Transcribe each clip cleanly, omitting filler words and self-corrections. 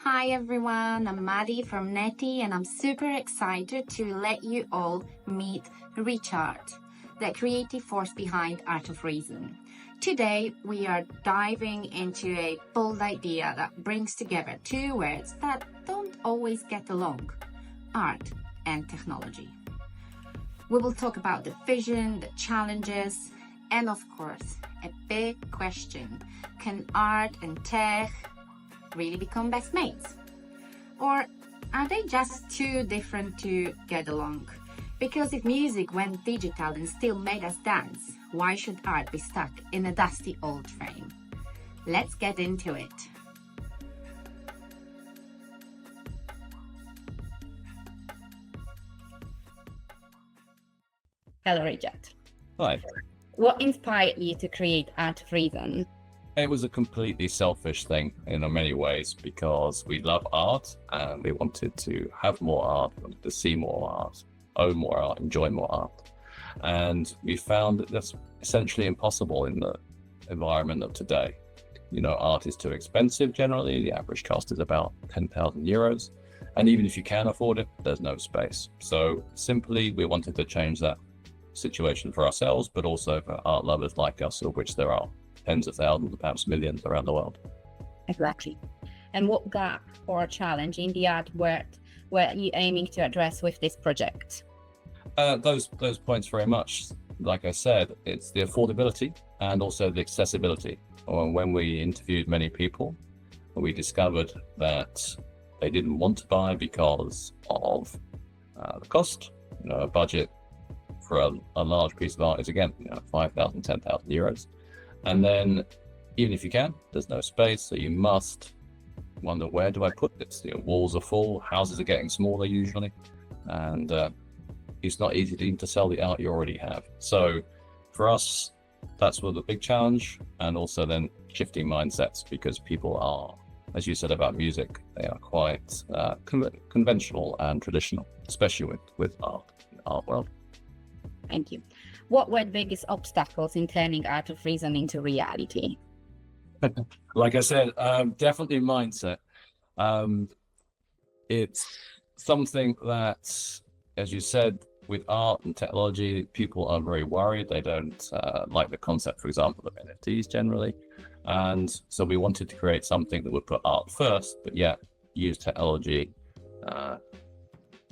Hi everyone, I'm Maddie from Neti and I'm super excited to let you all meet Richard, the creative force behind Art of Reason. Today we are diving into a bold idea that brings together two words that don't always get along: art and technology. We will talk about the vision, the challenges, and of course, a big question: can art and tech really become best mates? Or are they just too different to get along? Because if music went digital and still made us dance, why should art be stuck in a dusty old frame? Let's get into it. Hello, Richard. Hi. What inspired you to create Art of Reason? It was a completely selfish thing in many ways because we love art and we wanted to have more art, wanted to see more art, own more art, enjoy more art. And we found that that's essentially impossible in the environment of today. Art is too expensive generally. The average cost is about 10,000 euros. And even if you can afford it, there's no space. So simply, we wanted to change that situation for ourselves, but also for art lovers like us, of which there are tens of thousands, perhaps millions around the world. Exactly. And what gap or challenge in the art world were you aiming to address with this project? Those points very much. Like I said, it's the affordability and also the accessibility. When we interviewed many people, we discovered that they didn't want to buy because of the cost. A budget for a large piece of art is again 5,000, 10,000 euros. And then even if you can, there's no space. So you must wonder, where do I put this? Walls are full, houses are getting smaller usually. And it's not easy to sell the art you already have. So for us, that's the big challenge. And also then shifting mindsets, because people are, as you said about music, they are quite conventional and traditional, especially with art in the art world. Thank you. What were the biggest obstacles in turning Art of Reason into reality? Like I said, definitely mindset. It's something that, as you said, with art and technology, people are very worried. They don't like the concept, for example, of NFTs generally. And so we wanted to create something that would put art first, but yet use technology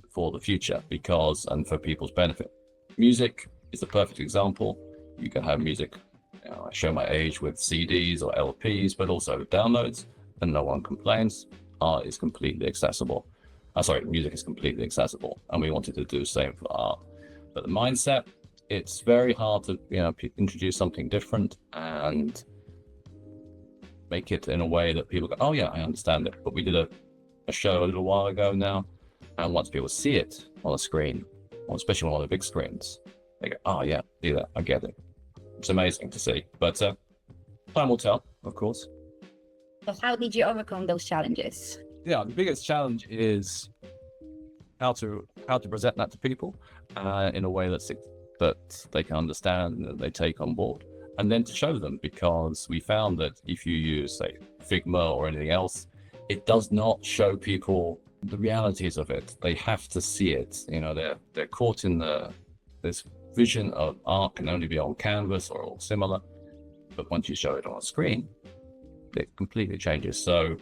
for the future and for people's benefit. Music is the perfect example. You can have music, I show my age, with CDs or LPs, but also downloads, and no one complains. Art is completely accessible. Music is completely accessible, and we wanted to do the same for art. But the mindset, it's very hard to introduce something different and make it in a way that people go, oh yeah, I understand it. But we did a show a little while ago now, and once people see it on a screen, especially on one of the big screens, they go, oh yeah, see that, I get it. It's amazing to see, but time will tell, of course. So how did you overcome those challenges? Yeah, the biggest challenge is how to present that to people in a way that they can understand and that they take on board, and then to show them, because we found that if you use, say, Figma or anything else, it does not show people the realities of it. They have to see it. They're caught in this vision of art can only be on canvas or similar, but once you show it on a screen, it completely changes. So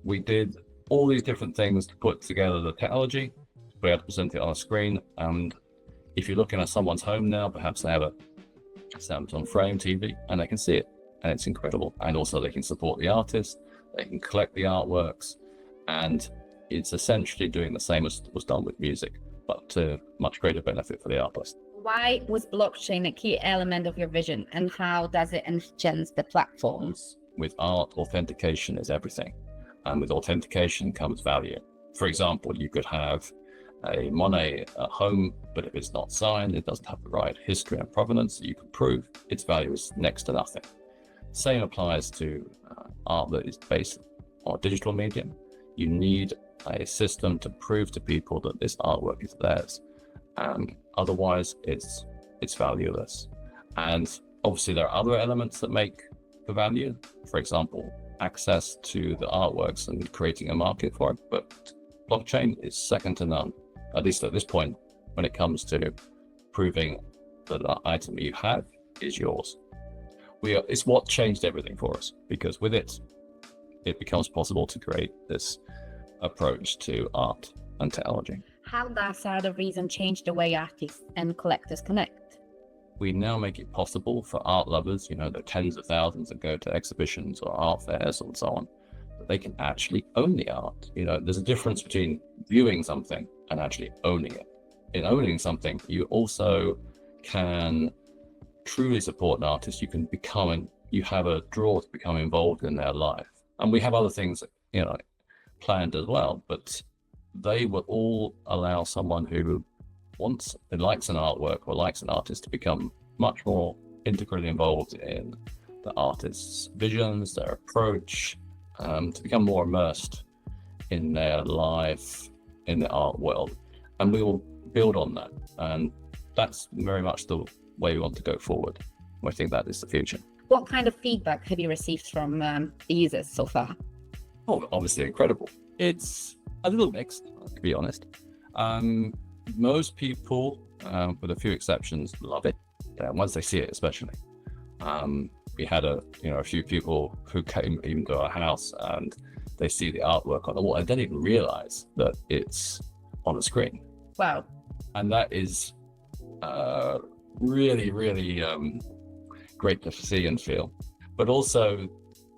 we did all these different things to put together the technology to be able to present it on a screen. And if you're looking at someone's home now, perhaps they have a Samsung Frame TV and they can see it, and it's incredible. And also they can support the artist, they can collect the artworks, and it's essentially doing the same as was done with music, but to much greater benefit for the artist. Why was blockchain a key element of your vision, and how does it enhance the platforms? With art, authentication is everything. And with authentication comes value. For example, you could have a Monet at home, but if it's not signed, it doesn't have the right history and provenance that you can prove, its value is next to nothing. Same applies to art that is based on a digital medium. You need a system to prove to people that this artwork is theirs. Otherwise, it's valueless. And obviously, there are other elements that make the value. For example, access to the artworks and creating a market for it. But blockchain is second to none, at least at this point, when it comes to proving that the item you have is yours. It's what changed everything for us, because with it becomes possible to create this approach to art and technology. How does Art of Reason change the way artists and collectors connect? We now make it possible for art lovers, the tens of thousands that go to exhibitions or art fairs and so on, that they can actually own the art. There's a difference between viewing something and actually owning it. In owning something, you also can truly support an artist. You have a draw to become involved in their life. And we have other things, planned as well, but they will all allow someone who likes an artwork or likes an artist to become much more integrally involved in the artist's visions, their approach, to become more immersed in their life, in the art world. And we will build on that. And that's very much the way we want to go forward. I think that is the future. What kind of feedback have you received from the users so far? Oh, obviously incredible. It's a little mixed, to be honest. Most people, with a few exceptions, love it. Once they see it, especially. We had a few people who came even to our house and they see the artwork on the wall and they didn't even realize that it's on the screen. Wow. And that is really, really great to see and feel. But also,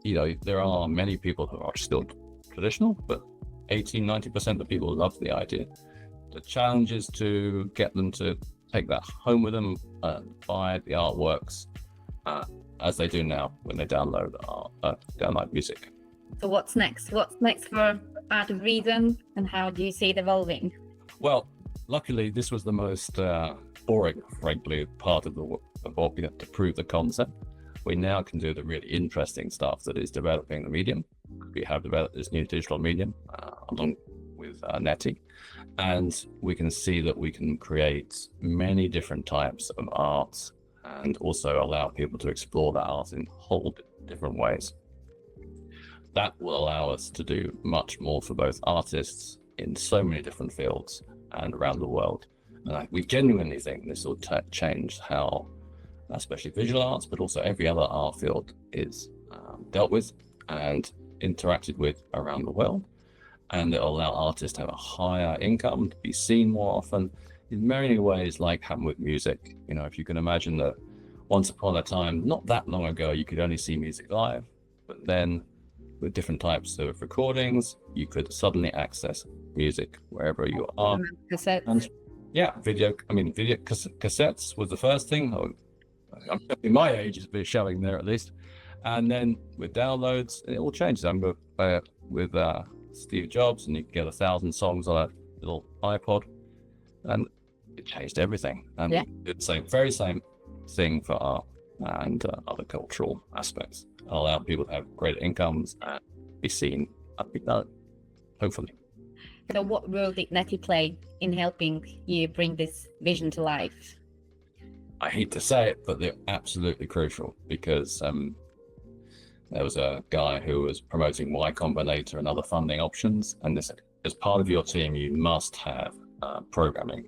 there are many people who are still traditional, but 80-90% of people love the idea. The challenge is to get them to take that home with them and buy the artworks as they do now when they download music. So what's next? What's next for Art of Reason, and how do you see it evolving? Well, luckily, this was the most boring, frankly, part of what we have to prove the concept. We now can do the really interesting stuff that is developing the medium. We have developed this new digital medium along with Neti, and we can see that we can create many different types of art and also allow people to explore that art in whole different ways. That will allow us to do much more for both artists in so many different fields and around the world. And we genuinely think this will change how, especially visual arts, but also every other art field is dealt with and interacted with around the world. And it'll allow artists to have a higher income, to be seen more often, in many ways like happened with music. If you can imagine that once upon a time, not that long ago, you could only see music live, but then with different types of recordings, you could suddenly access music wherever you are. Cassettes. And video cassettes was the first thing. I'm showing my age is showing there at least. And then with downloads, it all changes. I remember with Steve Jobs, and you could get 1,000 songs on a little iPod, and it changed everything. And it's the very same thing for art and other cultural aspects. It'll allow people to have greater incomes and be seen, hopefully. So what role did Neti play in helping you bring this vision to life? I hate to say it, but they're absolutely crucial, because there was a guy who was promoting Y Combinator and other funding options, and they said, as part of your team, you must have a programming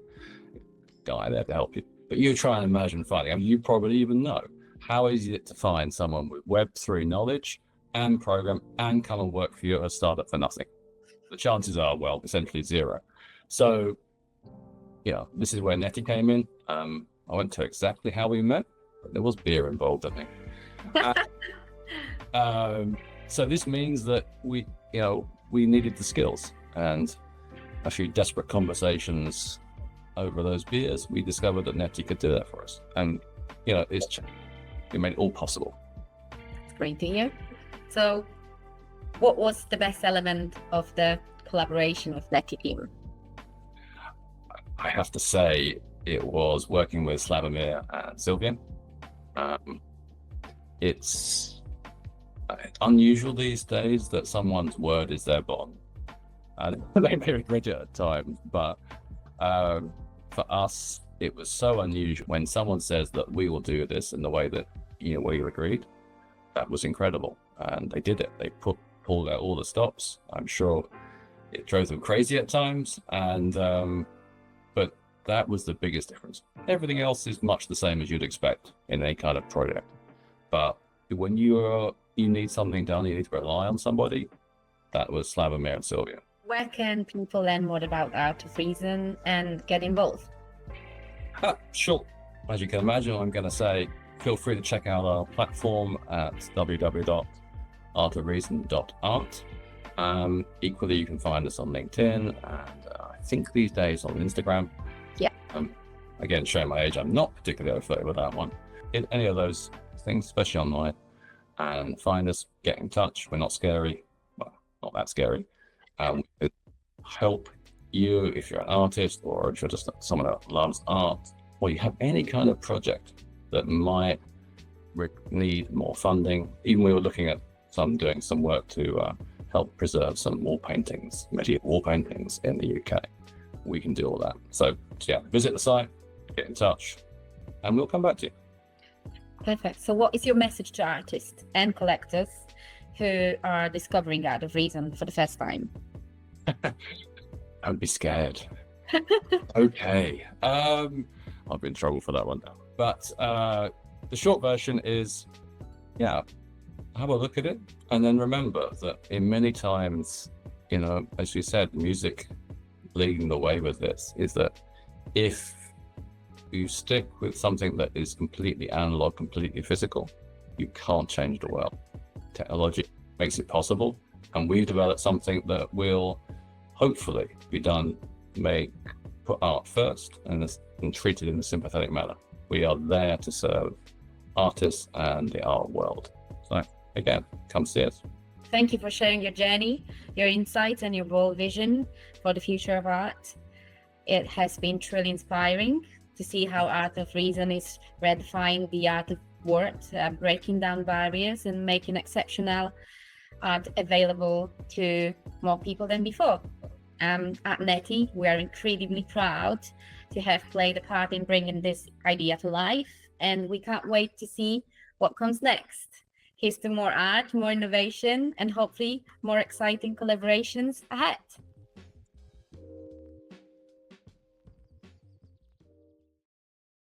guy there to help you. But you try and imagine finding, you probably even know, how easy is it to find someone with Web3 knowledge and program and come and work for you at a startup for nothing? The chances are, essentially zero. So, this is where Neti came in. I won't tell exactly how we met, but there was beer involved, I think. So this means that we needed the skills, and a few desperate conversations over those beers, we discovered that Neti could do that for us. And, we made it all possible. That's great to hear. So what was the best element of the collaboration with Neti team? I have to say it was working with Slavomir and Sylvia. It's unusual these days that someone's word is their bond. And they may regret it at times, but for us, it was so unusual when someone says that we will do this in the way that we agreed. That was incredible. and they did it. They pulled out all the stops. I'm sure it drove them crazy at times, and but that was the biggest difference. Everything else is much the same as you'd expect in any kind of project, but when you need something done, you need to rely on somebody. That was Slavomir and Sylvia. Where can people learn more about Art of Reason and get involved? Sure. As you can imagine, I'm going to say, feel free to check out our platform at www.artofreason.art. Equally, you can find us on LinkedIn, and I think these days on Instagram. Yeah. Again, showing my age, I'm not particularly au fait with that one. In any of those things, especially online, and find us, get in touch. We're not scary. Well, not that scary. We could help you if you're an artist, or if you're just someone that loves art, or you have any kind of project that might need more funding. Even we were looking at doing some work to help preserve some wall paintings, medieval wall paintings in the UK. We can do all that. So yeah, visit the site, get in touch, and we'll come back to you. Perfect. So what is your message to artists and collectors who are discovering Art of Reason for the first time? Don't be scared. Okay. I'll be in trouble for that one. But the short version is, yeah, have a look at it. And then remember that in many times, as you said, music leading the way with this is that if you stick with something that is completely analog, completely physical, you can't change the world. Technology makes it possible. And we've developed something that will hopefully be done, put art first and treat it in a sympathetic manner. We are there to serve artists and the art world. So again, come see us. Thank you for sharing your journey, your insights, and your bold vision for the future of art. It has been truly inspiring to see how Art of Reason is redefining the art of words, breaking down barriers and making exceptional art available to more people than before. At Neti, we are incredibly proud to have played a part in bringing this idea to life, and we can't wait to see what comes next. Here's to more art, more innovation, and hopefully more exciting collaborations ahead.